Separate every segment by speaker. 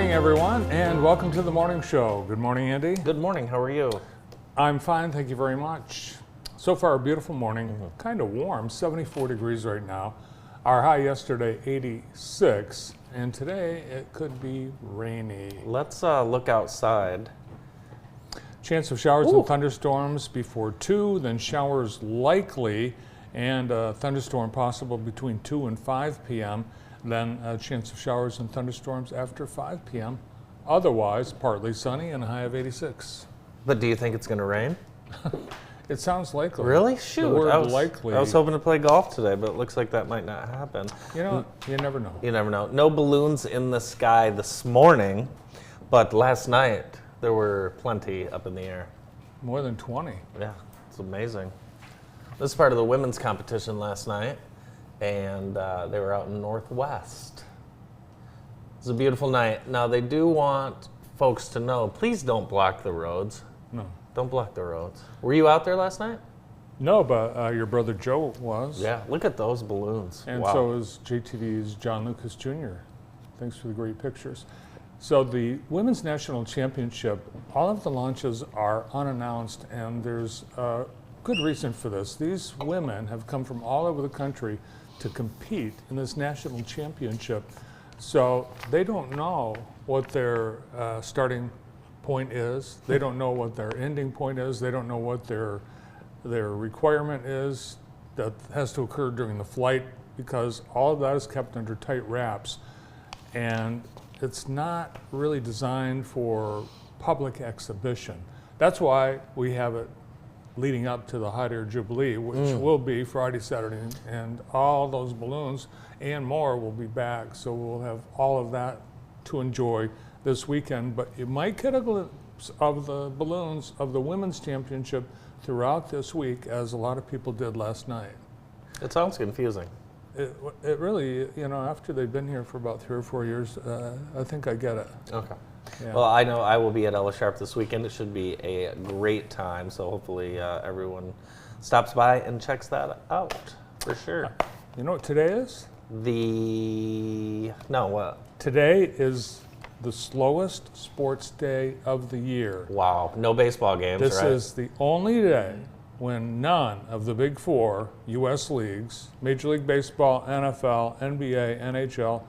Speaker 1: morning, everyone, and welcome to the morning show. Good morning, Andy.
Speaker 2: Good morning. How are you?
Speaker 1: I'm fine, thank you very much. So far, a beautiful morning, kind of warm, 74 degrees right now. Our high yesterday, 86, and today it could be rainy.
Speaker 2: Let's look outside.
Speaker 1: Chance of showers and thunderstorms before 2, then showers likely, and a thunderstorm possible between 2 and 5 p.m., then a chance of showers and thunderstorms after 5 p.m. Otherwise, partly sunny and a high of 86.
Speaker 2: But do you think it's going to rain?
Speaker 1: It sounds likely.
Speaker 2: Really? Shoot.
Speaker 1: The word
Speaker 2: I was,
Speaker 1: likely.
Speaker 2: I was hoping to play golf today, but it looks like that might not happen.
Speaker 1: You know, you never know.
Speaker 2: You never know. No balloons in the sky this morning, but last night there were plenty up in the air.
Speaker 1: More than 20.
Speaker 2: Yeah, it's amazing. This is part of the women's competition last night, and they were out in Northwest. It's a beautiful night. Now, they do want folks to know, please don't block the roads.
Speaker 1: No.
Speaker 2: Don't block the roads. Were you out there last night?
Speaker 1: No, but your brother Joe was.
Speaker 2: Yeah, look at those balloons.
Speaker 1: And
Speaker 2: wow.
Speaker 1: so is JTV's John Lucas Jr. Thanks for the great pictures. So the Women's National Championship, all of the launches are unannounced, and there's a good reason for this. These women have come from all over the country to compete in this national championship. So they don't know what their starting point is. They don't know what their ending point is. They don't know what their requirement is that has to occur during the flight, because all of that is kept under tight wraps. And it's not really designed for public exhibition. That's why we have it leading up to the Hot Air Jubilee, which will be Friday, Saturday, and all those balloons and more will be back. So we'll have all of that to enjoy this weekend. But you might get a glimpse of the balloons of the Women's Championship throughout this week, as a lot of people did last night.
Speaker 2: It sounds confusing.
Speaker 1: It really, you know, after they've been here for about 3 or 4 years, I think I get it.
Speaker 2: Okay.
Speaker 1: Yeah.
Speaker 2: Well, I know I will be at Ella Sharp this weekend. It should be a great time, so hopefully everyone stops by and checks that out for sure.
Speaker 1: You know what today is?
Speaker 2: What?
Speaker 1: Today is the slowest sports day of the year.
Speaker 2: Wow, no baseball games,
Speaker 1: This
Speaker 2: right?
Speaker 1: is the only day when none of the big 4 U.S. leagues, Major League Baseball, NFL, NBA, NHL,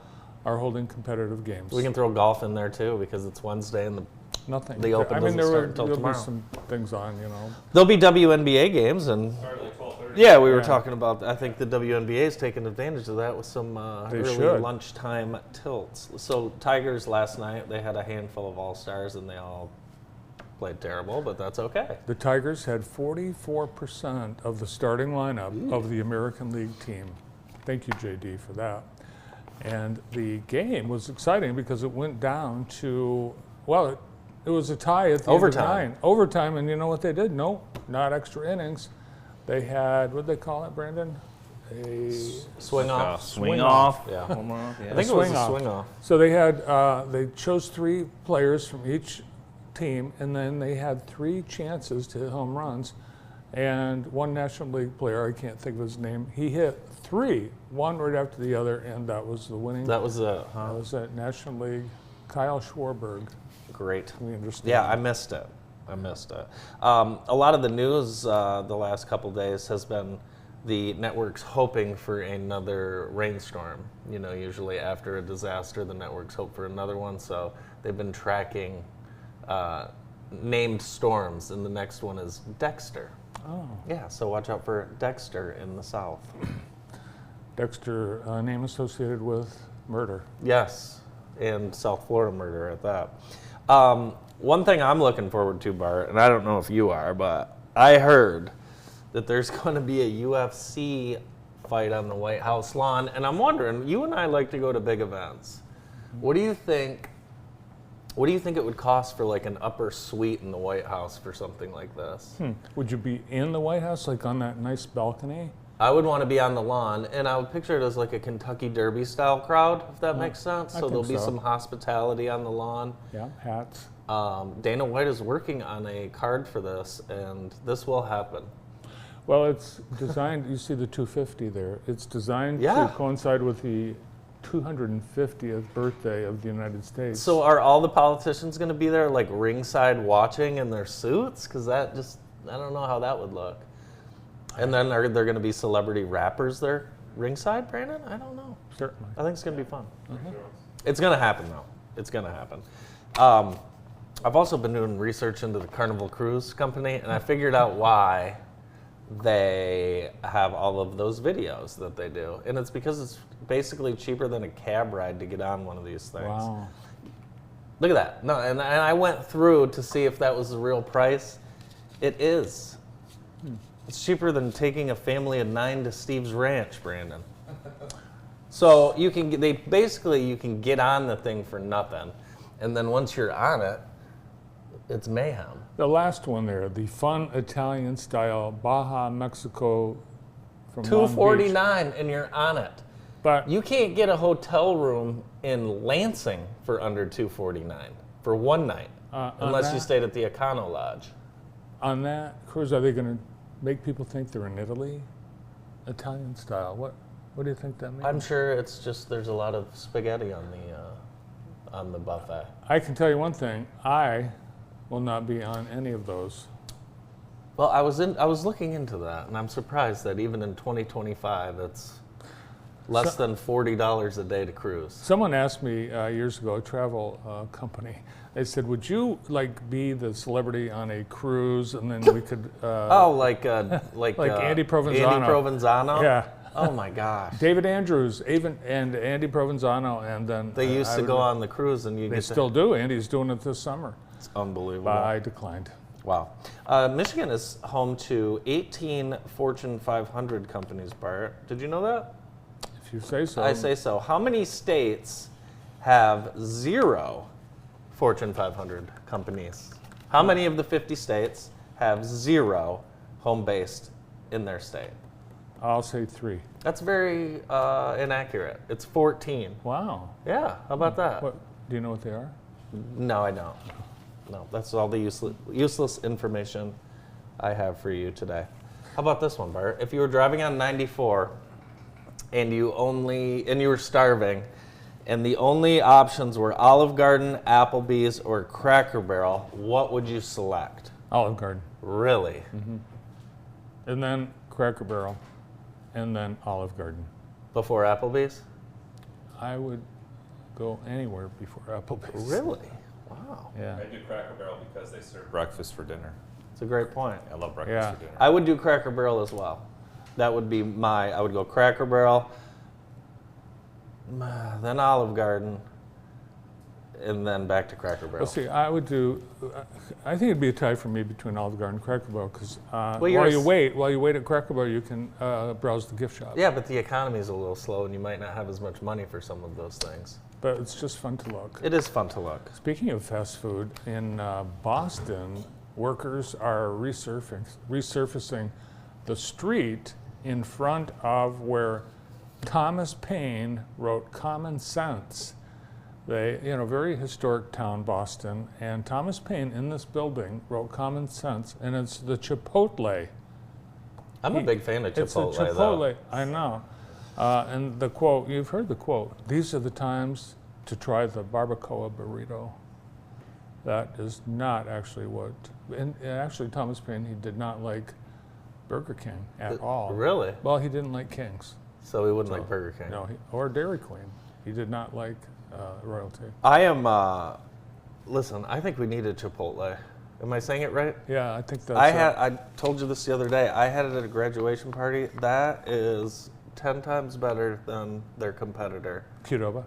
Speaker 1: are holding competitive games.
Speaker 2: We can throw golf in there too because it's Wednesday and
Speaker 1: Nothing.
Speaker 2: the Open doesn't start until
Speaker 1: there'll be
Speaker 2: tomorrow.
Speaker 1: some things on, you know.
Speaker 2: There'll be WNBA games and yeah, we were talking about. I think the WNBA is taking advantage of that with some early
Speaker 1: should.
Speaker 2: lunchtime tilts. So Tigers last night, they had a handful of all-stars and they all played terrible, but that's okay.
Speaker 1: The Tigers had 44% of the starting lineup of the American League team. Thank you, JD, for that. And the game was exciting because it went down to, well, it was a tie at the
Speaker 2: Overtime.
Speaker 1: end of 9. Overtime, and you know what they did? No, not extra innings. They had, what did they call it, Brandon? A
Speaker 2: Swing off.
Speaker 3: Swing off.
Speaker 2: Yeah.
Speaker 3: Home run.
Speaker 2: I
Speaker 3: Yeah.
Speaker 2: think it was
Speaker 1: swing
Speaker 2: a
Speaker 1: off.
Speaker 2: swing off.
Speaker 1: So they had, they chose 3 players from each team, and then they had 3 chances to hit home runs. And one National League player, I can't think of his name, he hit 3, one right after the other, and that was the winning.
Speaker 2: That was
Speaker 1: That was at National League. Kyle Schwarberg,
Speaker 2: great.
Speaker 1: we understand.
Speaker 2: Yeah, I missed it. A lot of the news the last couple days has been the networks hoping for another rainstorm. You know, usually after a disaster, the networks hope for another one. So they've been tracking named storms, and the next one is Dexter.
Speaker 1: Oh,
Speaker 2: Yeah, so watch out for Dexter in the south.
Speaker 1: Dexter, name associated with murder.
Speaker 2: Yes, and South Florida murder at that. One thing I'm looking forward to, Bart, and I don't know if you are, but I heard that there's going to be a UFC fight on the White House lawn, and I'm wondering, you and I like to go to big events. What do you think it would cost for like an upper suite in the White House for something like this?
Speaker 1: Would you be in the White House, like on that nice balcony?
Speaker 2: I would want to be on the lawn, and I would picture it as like a Kentucky Derby style crowd, if that makes sense.
Speaker 1: I
Speaker 2: So there'll
Speaker 1: think
Speaker 2: be
Speaker 1: so.
Speaker 2: some hospitality on the lawn.
Speaker 1: Yeah, hats.
Speaker 2: Dana White is working on a card for this, and this will happen.
Speaker 1: Well, it's designed, you see the 250 there. It's designed
Speaker 2: Yeah.
Speaker 1: to coincide with the 250th birthday of the United States.
Speaker 2: So are all the politicians going to be there, like ringside watching in their suits? Because that just, I don't know how that would look. And then are there going to be celebrity rappers there ringside, Brandon? I don't know.
Speaker 1: Certainly.
Speaker 2: I think it's going to be fun.
Speaker 1: Mhm.
Speaker 2: It's going to happen, though. It's going to happen. I've also been doing research into the Carnival Cruise Company, and I figured out why they have all of those videos that they do. And it's because it's basically cheaper than a cab ride to get on one of these things.
Speaker 1: Wow.
Speaker 2: Look at that. No, and I went through to see if that was the real price. It is. It's cheaper than taking a family of 9 to Steve's Ranch, Brandon. So you can you can get on the thing for nothing, and then once you're on it, it's mayhem.
Speaker 1: The last one there, the fun Italian style Baja Mexico from Long Beach.
Speaker 2: $249 and you're on it.
Speaker 1: But
Speaker 2: You can't get a hotel room in Lansing for under $249 for one night,
Speaker 1: on
Speaker 2: unless you
Speaker 1: that-
Speaker 2: stayed at the Econo Lodge.
Speaker 1: on that cruise, are they going to make people think they're in Italy? Italian style. What do you think that means?
Speaker 2: I'm sure it's just there's a lot of spaghetti on the buffet.
Speaker 1: I can tell you one thing. I will not be on any of those.
Speaker 2: Well, I was looking into that, and I'm surprised that even in 2025, it's less than $40 a day to cruise.
Speaker 1: Someone asked me years ago, a travel company, they said, would you like be the celebrity on a cruise and then we could...
Speaker 2: Like
Speaker 1: Andy Provenzano.
Speaker 2: Andy Provenzano?
Speaker 1: Yeah.
Speaker 2: Oh my gosh.
Speaker 1: David Andrews, even and Andy Provenzano, and then...
Speaker 2: They used to go on the cruise and you
Speaker 1: They
Speaker 2: get
Speaker 1: still do. Andy's doing it this summer.
Speaker 2: It's unbelievable.
Speaker 1: But I declined.
Speaker 2: Wow. Michigan is home to 18 Fortune 500 companies, Bart. Did you know that?
Speaker 1: If you say so.
Speaker 2: I say so. How many states have 0 Fortune 500 companies? How many of the 50 states have 0 home-based in their state?
Speaker 1: I'll say 3.
Speaker 2: That's very inaccurate. It's 14.
Speaker 1: Wow.
Speaker 2: Yeah, how about that?
Speaker 1: What, do you know what they are?
Speaker 2: No, I don't. No, that's all the useless information I have for you today. How about this one, Bart? If you were driving on 94 and you were starving, and the only options were Olive Garden, Applebee's, or Cracker Barrel, what would you select?
Speaker 1: Olive Garden.
Speaker 2: Really?
Speaker 1: And then Cracker Barrel. And then Olive Garden.
Speaker 2: Before Applebee's?
Speaker 1: I would go anywhere before Applebee's.
Speaker 2: Really? Wow.
Speaker 1: Yeah.
Speaker 3: I do Cracker Barrel because they serve breakfast for dinner.
Speaker 2: It's a great point.
Speaker 3: I love breakfast
Speaker 1: Yeah.
Speaker 3: for dinner.
Speaker 2: I would do Cracker Barrel as well. That would be I would go Cracker Barrel, then Olive Garden, and then back to Cracker Barrel.
Speaker 1: Well, see, I would do. I think it'd be a tie for me between Olive Garden and Cracker Barrel because
Speaker 2: you're
Speaker 1: while you wait at Cracker Barrel, you can browse the gift shop.
Speaker 2: Yeah, but the economy is a little slow, and you might not have as much money for some of those things.
Speaker 1: But it's just fun to look.
Speaker 2: It is fun to look.
Speaker 1: Speaking of fast food, in Boston, workers are resurfacing the street in front of where Thomas Paine wrote Common Sense. Very historic town, Boston, and Thomas Paine in this building wrote Common Sense, and it's the Chipotle.
Speaker 2: I'm a big fan of
Speaker 1: It's a
Speaker 2: Chipotle,
Speaker 1: Chipotle,
Speaker 2: though.
Speaker 1: I know. And the quote, you've heard the quote, these are the times to try the barbacoa burrito. That is not actually what, and actually Thomas Paine, he did not like Burger King at all.
Speaker 2: Really?
Speaker 1: Well, he didn't like King's.
Speaker 2: So we wouldn't like Burger King.
Speaker 1: No, or Dairy Queen. He did not like royalty.
Speaker 2: I am, listen, I think we need a Chipotle. Am I saying it right?
Speaker 1: Yeah, I think that's
Speaker 2: I told you this the other day. I had it at a graduation party. That is 10 times better than their competitor.
Speaker 1: Qdoba.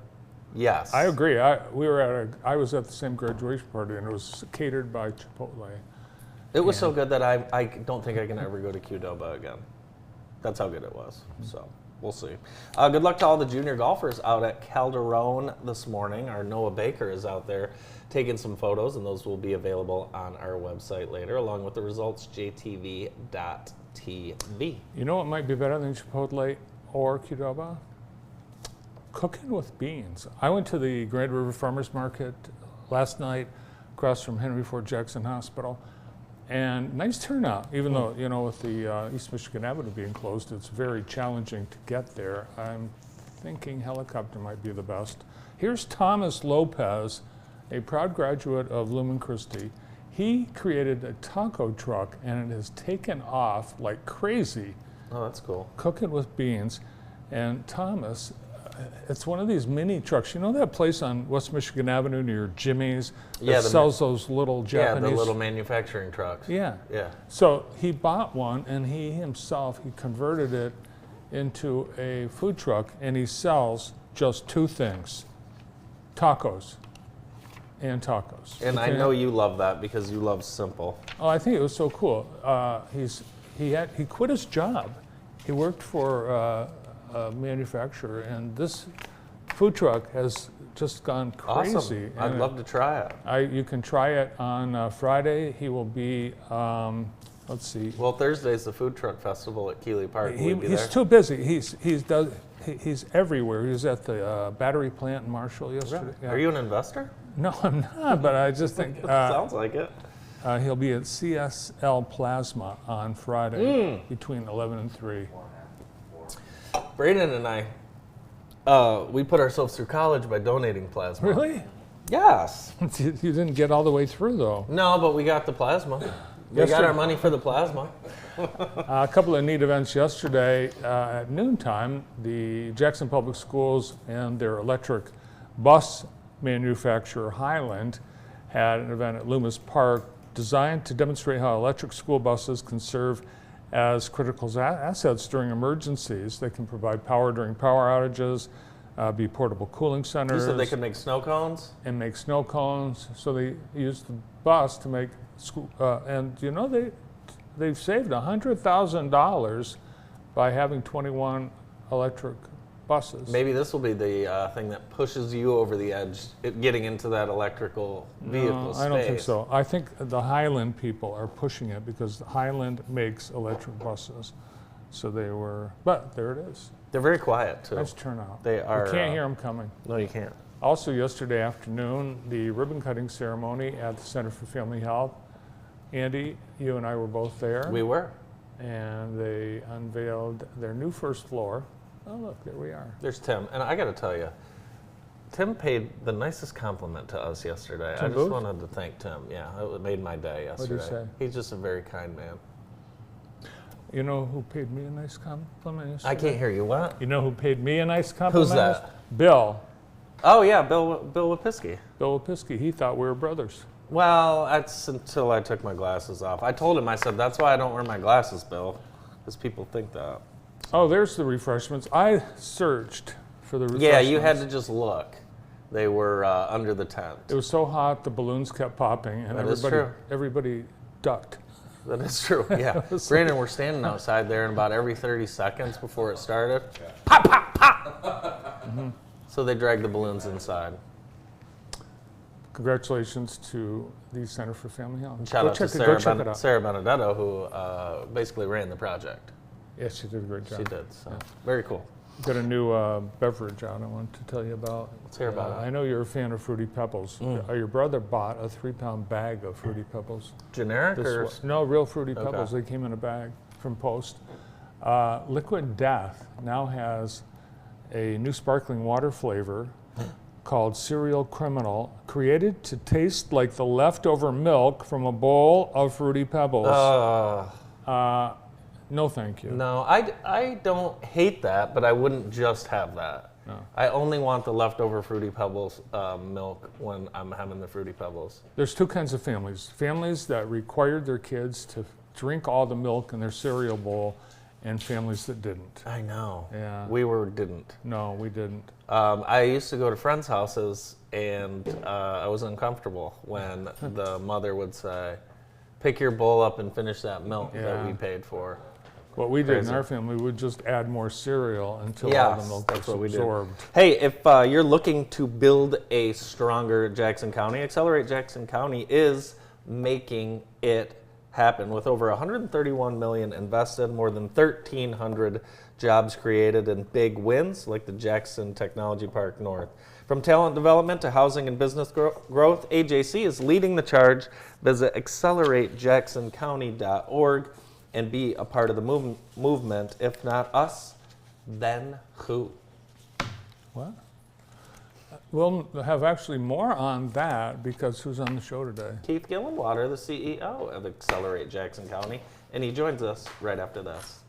Speaker 2: Yes.
Speaker 1: I agree. I was at the same graduation party and it was catered by Chipotle.
Speaker 2: It was so good that I don't think I can ever go to Qdoba again. That's how good it was. So we'll see. Good luck to all the junior golfers out at Calderon this morning. Our Noah Baker is out there taking some photos, and those will be available on our website later, along with the results, jtv.tv.
Speaker 1: You know what might be better than Chipotle or Qdoba? Cooking with beans. I went to the Grand River Farmers Market last night across from Henry Ford Jackson Hospital, and nice turnout, even though, with the East Michigan Avenue being closed, it's very challenging to get there. I'm thinking helicopter might be the best. Here's Thomas Lopez, a proud graduate of Lumen Christi. He created a taco truck, and it has taken off like crazy,
Speaker 2: Oh, that's cool.
Speaker 1: cooking with beans. And Thomas, it's one of these mini trucks. You know that place on West Michigan Avenue near Jimmy's that
Speaker 2: Yeah,
Speaker 1: sells those little Japanese?
Speaker 2: Yeah, the little manufacturing trucks.
Speaker 1: Yeah.
Speaker 2: Yeah.
Speaker 1: So he bought one, and he himself, he converted it into a food truck, and he sells just two things, tacos and tacos.
Speaker 2: And I
Speaker 1: Okay?
Speaker 2: know you love that because you love simple.
Speaker 1: Oh, I think it was so cool. He quit his job. He worked for a manufacturer, and this food truck has just gone crazy.
Speaker 2: Awesome. I'd
Speaker 1: And
Speaker 2: love to try it.
Speaker 1: you can try it on Friday. He will be, let's see.
Speaker 2: Well, Thursday's the food truck festival at Keeley Park. Will we be
Speaker 1: He's
Speaker 2: there?
Speaker 1: too busy. He's everywhere. He was at the battery plant in Marshall yesterday. Yeah.
Speaker 2: Are you an investor?
Speaker 1: No, I'm not. But I just think
Speaker 2: Sounds like it.
Speaker 1: he'll be at CSL Plasma on Friday between 11 and 3.
Speaker 2: Braden and I, we put ourselves through college by donating plasma.
Speaker 1: Really?
Speaker 2: Yes.
Speaker 1: You didn't get all the way through though.
Speaker 2: No, but we got the plasma. We got
Speaker 1: Yesterday-
Speaker 2: our money for the plasma.
Speaker 1: A couple of neat events yesterday at noontime. The Jackson Public Schools and their electric bus manufacturer Highland had an event at Loomis Park designed to demonstrate how electric school buses can serve as critical assets during emergencies. They can provide power during power outages, be portable cooling
Speaker 2: You
Speaker 1: centers,
Speaker 2: said they could make snow cones?
Speaker 1: and make snow cones. So they used the bus to make school, and you know they've saved $100,000 by having 21 electric buses.
Speaker 2: Maybe this will be the thing that pushes you over the edge, getting into that electrical vehicle
Speaker 1: No,
Speaker 2: space.
Speaker 1: I don't think so. I think the Highland people are pushing it because Highland makes electric buses. So they were, but there it is.
Speaker 2: They're very quiet, too.
Speaker 1: Nice turnout.
Speaker 2: They are.
Speaker 1: You can't hear them coming.
Speaker 2: No, you can't.
Speaker 1: Also yesterday afternoon, the ribbon cutting ceremony at the Center for Family Health. Andy, you and I were both there.
Speaker 2: We were.
Speaker 1: And they unveiled their new first floor. Oh, look, there we are.
Speaker 2: There's Tim. And I got to tell you, Tim paid the nicest compliment to us yesterday.
Speaker 1: Tim
Speaker 2: I just
Speaker 1: Booth?
Speaker 2: wanted to thank Tim. Yeah, it made my day
Speaker 1: What'd he
Speaker 2: yesterday.
Speaker 1: say?
Speaker 2: He's just a very kind man.
Speaker 1: You know who paid me a nice compliment yesterday?
Speaker 2: I can't hear you. What?
Speaker 1: You know who paid me a nice compliment?
Speaker 2: that?
Speaker 1: Bill.
Speaker 2: Oh, yeah, Bill Wapisky.
Speaker 1: Bill Wapisky. He thought we were brothers.
Speaker 2: Well, that's until I took my glasses off. I told him, I said, that's why I don't wear my glasses, Bill, because people think that.
Speaker 1: Oh, there's the refreshments. I searched for the refreshments.
Speaker 2: Yeah, you had to just look. They were under the tent.
Speaker 1: It was so hot, the balloons kept popping, and
Speaker 2: That is true.
Speaker 1: everybody ducked.
Speaker 2: That is true, yeah. Brandon, we're standing outside there, and about every 30 seconds before it started, pop, pop, pop! So they dragged the balloons inside.
Speaker 1: Congratulations to the Center for Family Health.
Speaker 2: And shout
Speaker 1: Go
Speaker 2: out to
Speaker 1: check it out.
Speaker 2: Sarah Benedetto, who basically ran the project.
Speaker 1: Yes, she did a great job.
Speaker 2: She did, so very cool.
Speaker 1: Got a new beverage out I want to tell you about.
Speaker 2: Let's hear about it.
Speaker 1: I know you're a fan of Fruity Pebbles. Your brother bought a 3-pound bag of Fruity Pebbles.
Speaker 2: Generic or?
Speaker 1: No, real Fruity
Speaker 2: Okay.
Speaker 1: Pebbles. They came in a bag from Post. Liquid Death now has a new sparkling water flavor called Serial Criminal, created to taste like the leftover milk from a bowl of Fruity Pebbles. No, thank you.
Speaker 2: No, I don't hate that, but I wouldn't just have that.
Speaker 1: No.
Speaker 2: I only want the leftover Fruity Pebbles milk when I'm having the Fruity Pebbles.
Speaker 1: There's two kinds of families. Families that required their kids to drink all the milk in their cereal bowl, and families that didn't.
Speaker 2: I know.
Speaker 1: Yeah.
Speaker 2: We didn't.
Speaker 1: No, we didn't.
Speaker 2: I used to go to friends' houses, and I was uncomfortable when the mother would say, pick your bowl up and finish that milk that
Speaker 1: Yeah.
Speaker 2: we paid for.
Speaker 1: What we did in
Speaker 2: Crazy.
Speaker 1: our family, we would just add more cereal until all
Speaker 2: Yes,
Speaker 1: the milk
Speaker 2: that's
Speaker 1: was
Speaker 2: what we did.
Speaker 1: absorbed.
Speaker 2: Hey, if you're looking to build a stronger Jackson County, Accelerate Jackson County is making it happen with over $131 million invested, more than 1,300 jobs created, and big wins like the Jackson Technology Park North. From talent development to housing and business growth, AJC is leading the charge. Visit acceleratejacksoncounty.org and be a part of the movement. If not us, then who?
Speaker 1: What? We'll have actually more on that because who's on the show today?
Speaker 2: Keith Gillenwater, the CEO of Accelerate Jackson County, and he joins us right after this.